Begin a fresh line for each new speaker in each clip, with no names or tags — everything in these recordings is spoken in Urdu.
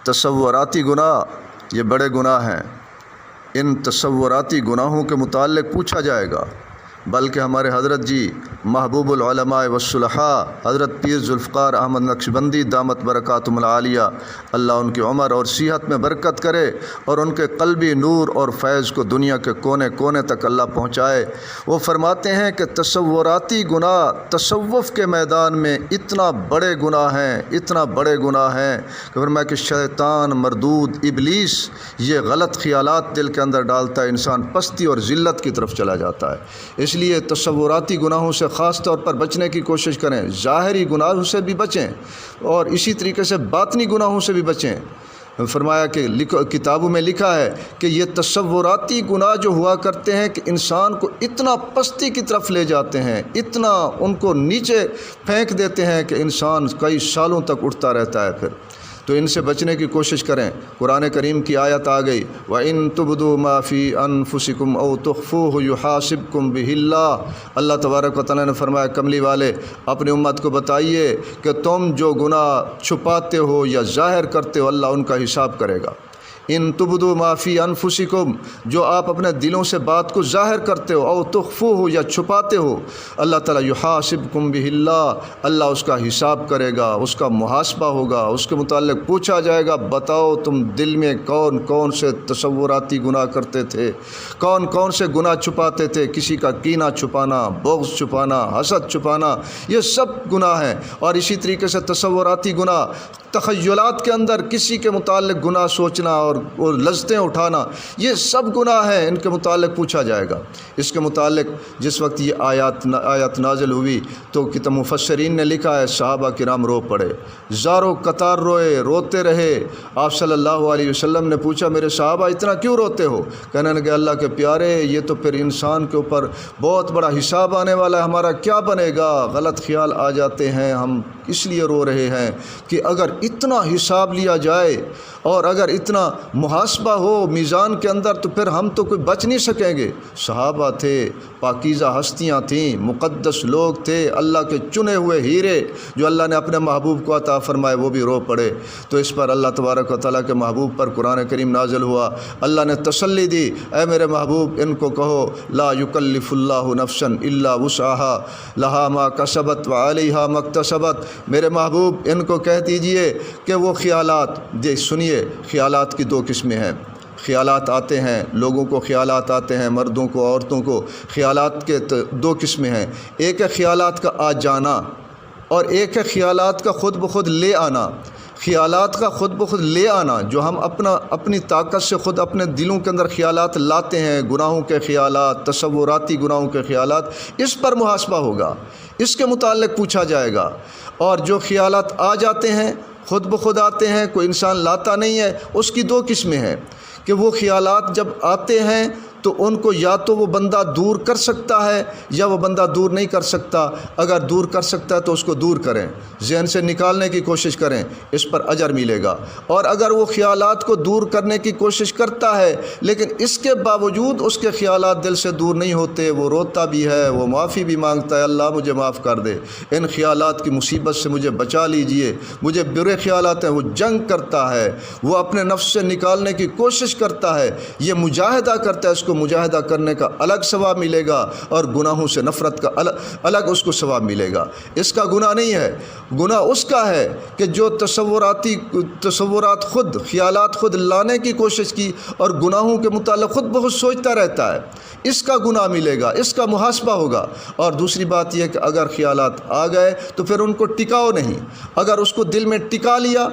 تصوراتی گناہ یہ بڑے گناہ ہیں، ان تصوراتی گناہوں کے متعلق پوچھا جائے گا، بلکہ ہمارے حضرت جی محبوب العلماء والصلحاء حضرت پیر ذوالفقار احمد نقشبندی دامت برکاتہم العالیہ، اللہ ان کی عمر اور صحت میں برکت کرے اور ان کے قلبی نور اور فیض کو دنیا کے کونے کونے تک اللہ پہنچائے۔ وہ فرماتے ہیں کہ تصوراتی گناہ تصوف کے میدان میں اتنا بڑے گناہ ہیں، اتنا بڑے گناہ ہیں کہ فرمایا کہ شیطان مردود ابلیس یہ غلط خیالات دل کے اندر ڈالتا ہے، انسان پستی اور ذلت کی طرف چلا جاتا ہے۔ اس لیے تصوراتی گناہوں سے خاص طور پر بچنے کی کوشش کریں، ظاہری گناہوں سے بھی بچیں اور اسی طریقے سے باطنی گناہوں سے بھی بچیں۔ فرمایا کہ کتابوں میں لکھا ہے کہ یہ تصوراتی گناہ جو ہوا کرتے ہیں کہ انسان کو اتنا پستی کی طرف لے جاتے ہیں، اتنا ان کو نیچے پھینک دیتے ہیں کہ انسان کئی سالوں تک اٹھتا رہتا ہے۔ پھر تو ان سے بچنے کی کوشش کریں۔ قرآن کریم کی آیت آ گئی، وَإِن تُبْدُوا مَا فِي أَنفُسِكُمْ أَوْ تُخْفُوهُ يُحَاسِبْكُم بِهِ اللَّهُ۔ اللہ تبارک و تعالیٰ نے فرمایا کملی والے اپنی امت کو بتائیے کہ تم جو گناہ چھپاتے ہو یا ظاہر کرتے ہو اللہ ان کا حساب کرے گا۔ ان تبدوا ما فی انفسکم، جو آپ اپنے دلوں سے بات کو ظاہر کرتے ہو، او تخفوہ یا چھپاتے ہو، اللہ تعالیٰ یحاسبکم بہ اللہ اس کا حساب کرے گا، اس کا محاسبہ ہوگا، اس کے متعلق پوچھا جائے گا بتاؤ تم دل میں کون کون سے تصوراتی گناہ کرتے تھے، کون کون سے گناہ چھپاتے تھے، کسی کا کینہ چھپانا، بغض چھپانا، حسد چھپانا، یہ سب گناہ ہیں۔ اور اسی طریقے سے تصوراتی گناہ، تخیلات کے اندر کسی کے متعلق گناہ سوچنا اور لذتیں اٹھانا، یہ سب گناہ ہیں، ان کے متعلق پوچھا جائے گا۔ اس کے متعلق جس وقت یہ آیات نازل ہوئی تو کتاب مفسرین نے لکھا ہے صحابہ کرام رو پڑے، زاروں قطار روتے رہے۔ آپ صلی اللہ علیہ وسلم نے پوچھا میرے صحابہ اتنا کیوں روتے ہو؟ کہنے لگے اللہ کے پیارے یہ تو پھر انسان کے اوپر بہت بڑا حساب آنے والا ہے، ہمارا کیا بنے گا؟ غلط خیال آ جاتے ہیں، ہم اس لیے رو رہے ہیں کہ اگر اتنا حساب لیا جائے اور اگر اتنا محاسبہ ہو میزان کے اندر تو پھر ہم تو کوئی بچ نہیں سکیں گے۔ صحابہ تھے، پاکیزہ ہستیاں تھیں، مقدس لوگ تھے، اللہ کے چنے ہوئے ہیرے جو اللہ نے اپنے محبوب کو عطا فرمائے، وہ بھی رو پڑے۔ تو اس پر اللہ تبارک و تعالیٰ کے محبوب پر قرآن کریم نازل ہوا، اللہ نے تسلی دی، اے میرے محبوب ان کو کہو لا یکلف اللہ نفسا الا وسعها لہا ما کسبت وعلیہا ما اکتسبت۔ میرے محبوب ان کو کہہ دیجئے کہ وہ خیالات، سنیے خیالات کی دو قسمیں ہیں۔ خیالات آتے ہیں، لوگوں کو خیالات آتے ہیں، مردوں کو عورتوں کو۔ خیالات کے دو قسمیں ہیں، ایک ہے خیالات کا آ جانا اور ایک ہے خیالات کا خود بخود لے آنا۔ خیالات کا خود بخود لے آنا جو ہم اپنی طاقت سے خود اپنے دلوں کے اندر خیالات لاتے ہیں، گناہوں کے خیالات، تصوراتی گناہوں کے خیالات، اس پر محاسبہ ہوگا، اس کے متعلق پوچھا جائے گا۔ اور جو خیالات آ جاتے ہیں، خود بخود آتے ہیں، کوئی انسان لاتا نہیں ہے، اس کی دو قسمیں ہیں کہ وہ خیالات جب آتے ہیں تو ان کو یا تو وہ بندہ دور کر سکتا ہے یا وہ بندہ دور نہیں کر سکتا۔ اگر دور کر سکتا ہے تو اس کو دور کریں، ذہن سے نکالنے کی کوشش کریں، اس پر اجر ملے گا۔ اور اگر وہ خیالات کو دور کرنے کی کوشش کرتا ہے لیکن اس کے باوجود اس کے خیالات دل سے دور نہیں ہوتے، وہ روتا بھی ہے، وہ معافی بھی مانگتا ہے، اللہ مجھے معاف کر دے، ان خیالات کی مصیبت سے مجھے بچا لیجئے، مجھے برے خیالات ہیں، وہ جنگ کرتا ہے، وہ اپنے نفس سے نکالنے کی کوشش کرتا ہے، یہ مجاہدہ کرتا ہے، اس کو مجاہدہ کرنے کا الگ ثواب ملے گا اور گناہوں سے نفرت کا الگ اس کو ثواب ملے گا۔ اس کا گناہ نہیں ہے، گناہ اس کا ہے کہ جو تصورات خود، خیالات خود لانے کی کوشش کی اور گناہوں کے متعلق خود بہت سوچتا رہتا ہے، اس کا گناہ ملے گا، اس کا محاسبہ ہوگا۔ اور دوسری بات یہ کہ اگر خیالات آ گئے تو پھر ان کو ٹکاؤ نہیں، اگر اس کو دل میں ٹکا لیا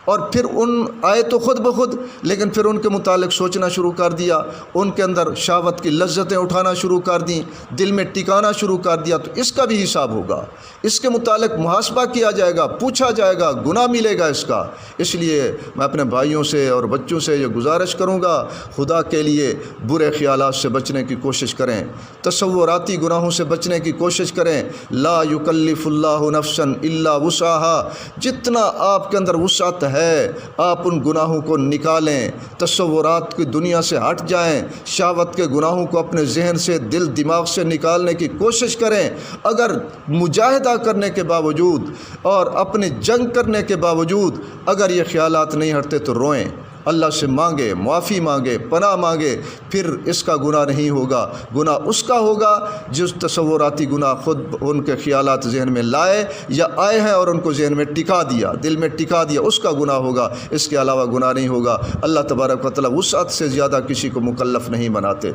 اور پھر ان آئے تو خود بخود لیکن پھر ان کے متعلق سوچنا شروع کر دیا، ان کے اندر شہوت کی لذتیں اٹھانا شروع کر دیں، دل میں ٹکانا شروع کر دیا، تو اس کا بھی حساب ہوگا، اس کے متعلق محاسبہ کیا جائے گا، پوچھا جائے گا، گناہ ملے گا اس کا۔ اس لیے میں اپنے بھائیوں سے اور بچوں سے یہ گزارش کروں گا، خدا کے لیے برے خیالات سے بچنے کی کوشش کریں، تصوراتی گناہوں سے بچنے کی کوشش کریں۔ لا یکلف اللہ نفسا الا وسعها، جتنا آپ کے اندر وسعت ہے آپ ان گناہوں کو نکالیں، تصورات کی دنیا سے ہٹ جائیں، شہوت کے گناہوں کو اپنے ذہن سے، دل دماغ سے نکالنے کی کوشش کریں۔ اگر مجاہدہ کرنے کے باوجود اور اپنی جنگ کرنے کے باوجود اگر یہ خیالات نہیں ہٹتے تو روئیں، اللہ سے مانگے، معافی مانگے، پناہ مانگے، پھر اس کا گناہ نہیں ہوگا۔ گناہ اس کا ہوگا جس تصوراتی گناہ خود ان کے خیالات ذہن میں لائے یا آئے ہیں اور ان کو ذہن میں ٹکا دیا، دل میں ٹکا دیا، اس کا گناہ ہوگا، اس کے علاوہ گناہ نہیں ہوگا۔ اللہ تبارک و تعالیٰ وسعت سے زیادہ کسی کو مکلف نہیں بناتے۔